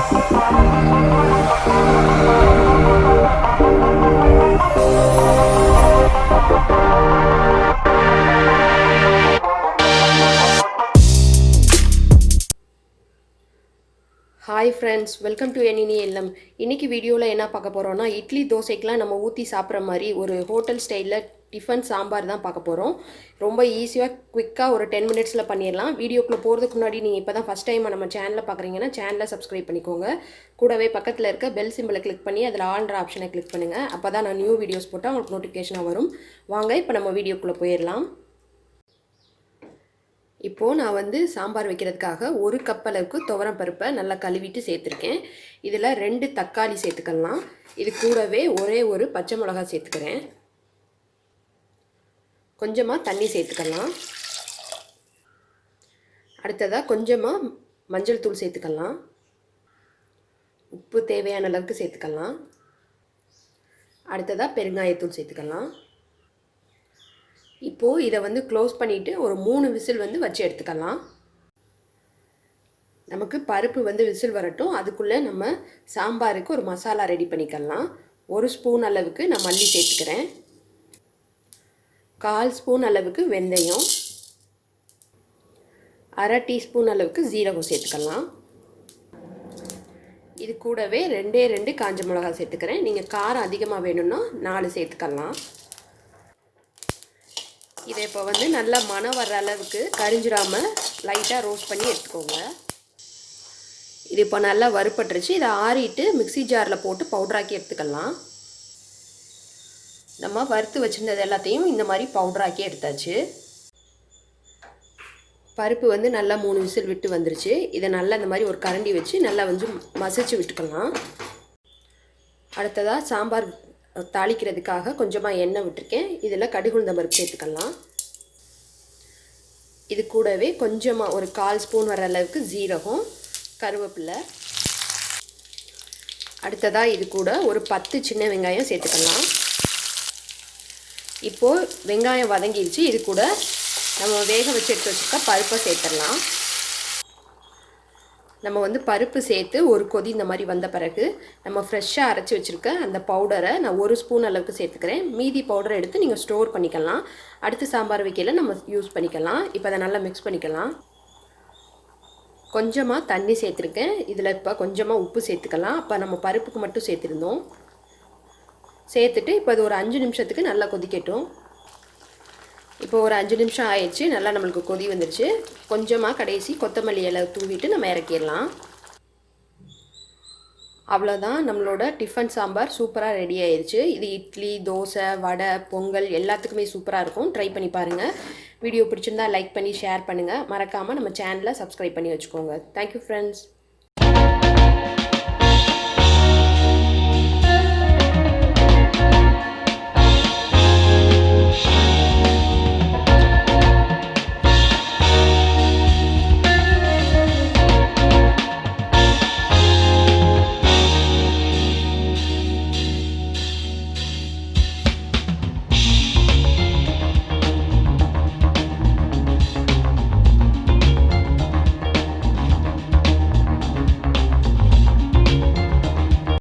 Hi friends, welcome to எனினி இல்லம். இன்றைக்கி வீடியோவில் என்ன பார்க்க போகிறோன்னா, இட்லி தோசைக்கெலாம் நம்ம ஊற்றி சாப்பிட்ற மாதிரி ஒரு ஹோட்டல் ஸ்டைலில் டிஃபன் சாம்பார் தான் பார்க்க போகிறோம். ரொம்ப ஈஸியாக குயிக்காக ஒரு 10 மினிட்ஸில் பண்ணிடலாம். வீடியோக்குள்ளே போகிறதுக்கு முன்னாடி நீங்கள் இப்போ தான் ஃபஸ்ட் டைம் நம்ம சேனலை பார்க்குறீங்கன்னா சேனலை சப்ஸ்கிரைப் பண்ணிக்கோங்க. கூடவே பக்கத்தில் இருக்க பெல் சிம்பிளை கிளிக் பண்ணி அதில் ஆல்ன்ற ஆப்ஷனை கிளிக் பண்ணுங்கள். அப்போ தான் நான் நியூ வீடியோஸ் போட்டால் உங்களுக்கு நோட்டிஃபிகேஷனாக வரும். வாங்க இப்போ நம்ம வீடியோக்குள்ளே போயிடலாம். இப்போது நான் சாம்பார் வைக்கிறதுக்காக 1 கப் அளவுக்கு துவரம் பருப்பை நல்லா கழுவிட்டு சேர்த்துருக்கேன். இதில் 2 தக்காளி சேர்த்துக்கலாம். இது கூடவே ஒரே ஒரு பச்சை மிளகாய் சேர்த்துக்கிறேன். கொஞ்சமாக தண்ணி சேர்த்துக்கலாம். அடுத்ததாக கொஞ்சமாக மஞ்சள் தூள் சேர்த்துக்கலாம். உப்பு தேவையான அளவுக்கு சேர்த்துக்கலாம். அடுத்ததாக பெருங்காயத்தூள் சேர்த்துக்கலாம். இப்போது இதை க்ளோஸ் பண்ணிவிட்டு ஒரு 3 விசில் வச்சு எடுத்துக்கலாம். நமக்கு பருப்பு விசில் வரட்டும். அதுக்குள்ளே நம்ம சாம்பாருக்கு ஒரு மசாலா ரெடி பண்ணிக்கலாம். 1 ஸ்பூன் அளவுக்கு நான் மல்லி சேர்த்துக்கிறேன். 1/4 ஸ்பூன் அளவுக்கு வெந்தயம், 1/2 டீஸ்பூன் அளவுக்கு ஜீரகம் சேர்த்துக்கலாம். இது கூடவே 2 காஞ்ச மிளகாய் சேர்த்துக்கிறேன். நீங்கள் காரம் அதிகமாக வேணும்னா 4 சேர்த்துக்கலாம். இதை இப்போ நல்லா மணம் வர்ற அளவுக்கு கரிஞ்சிடாமல் லைட்டாக ரோஸ்ட் பண்ணி எடுத்துக்கோங்க. இது இப்போ நல்லா வறுப்பட்டுருச்சு. இதை ஆறிட்டு மிக்ஸி ஜாரில் போட்டு பவுடராக்கி எடுத்துக்கலாம். நம்ம வறுத்து வச்சுருந்தது எல்லாத்தையும் இந்த மாதிரி பவுடராக்கி எடுத்தாச்சு. பருப்பு நல்லா 3 விசில் விட்டு வந்துருச்சு. இதை நல்லா இந்த மாதிரி ஒரு கரண்டி வச்சு நல்லா மசிச்சு விட்டுக்கலாம். அடுத்ததாக சாம்பார் தாளிக்கிறதுக்காக கொஞ்சமாக எண்ணெய் விட்டுருக்கேன். இதில் கடுகு உளுந்தம் பருப்பு சேர்த்துக்கலாம். இது கூடவே கொஞ்சமாக ஒரு 1/4 ஸ்பூன் வர அளவுக்கு ஜீரகம், கருவேப்பிலை. அடுத்ததாக இது கூட ஒரு 10 சின்ன வெங்காயம் சேர்த்துக்கலாம். இப்போது வெங்காயம் வதங்கிடுச்சு. இது கூட நம்ம வேக வச்சு எடுத்து வச்சுருக்க பருப்பை சேர்த்துடலாம். நம்ம பருப்பு சேர்த்து ஒரு கொதி இந்த மாதிரி வந்த பிறகு நம்ம ஃப்ரெஷ்ஷாக அரைச்சி வச்சுருக்க அந்த பவுடரை நான் 1 ஸ்பூன் அளவுக்கு சேர்த்துக்கிறேன். மீதி பவுடரை எடுத்து நீங்கள் ஸ்டோர் பண்ணிக்கலாம். அடுத்து சாம்பார் வைக்கையில் நம்ம யூஸ் பண்ணிக்கலாம். இப்போ அதை நல்லா மிக்ஸ் பண்ணிக்கலாம். கொஞ்சமாக தண்ணி சேர்த்துருக்கேன். இதில் இப்போ கொஞ்சமாக உப்பு சேர்த்துக்கலாம். அப்போ நம்ம பருப்புக்கு மட்டும் சேர்த்துருந்தோம். சேர்த்துட்டு இப்போ அது ஒரு 5 நிமிஷத்துக்கு நல்லா கொதிக்கட்டும். இப்போ ஒரு 5 நிமிஷம் ஆயிடுச்சு. நல்லா நம்மளுக்கு கொதி வந்துடுச்சு. கொஞ்சமாக கடைசி கொத்தமல்லி இலை தூவிட்டு நம்ம இறக்கிடலாம். அவ்வளோதான், நம்மளோட டிஃபன் சாம்பார் சூப்பராக ரெடி ஆயிடுச்சு. இது இட்லி, தோசை, வடை, பொங்கல் எல்லாத்துக்குமே சூப்பராக இருக்கும். ட்ரை பண்ணி பாருங்கள். வீடியோ பிடிச்சிருந்தா லைக் பண்ணி ஷேர் பண்ணுங்கள். மறக்காமல் நம்ம சேனலை சப்ஸ்கிரைப் பண்ணி வச்சுக்கோங்க. Thank you friends.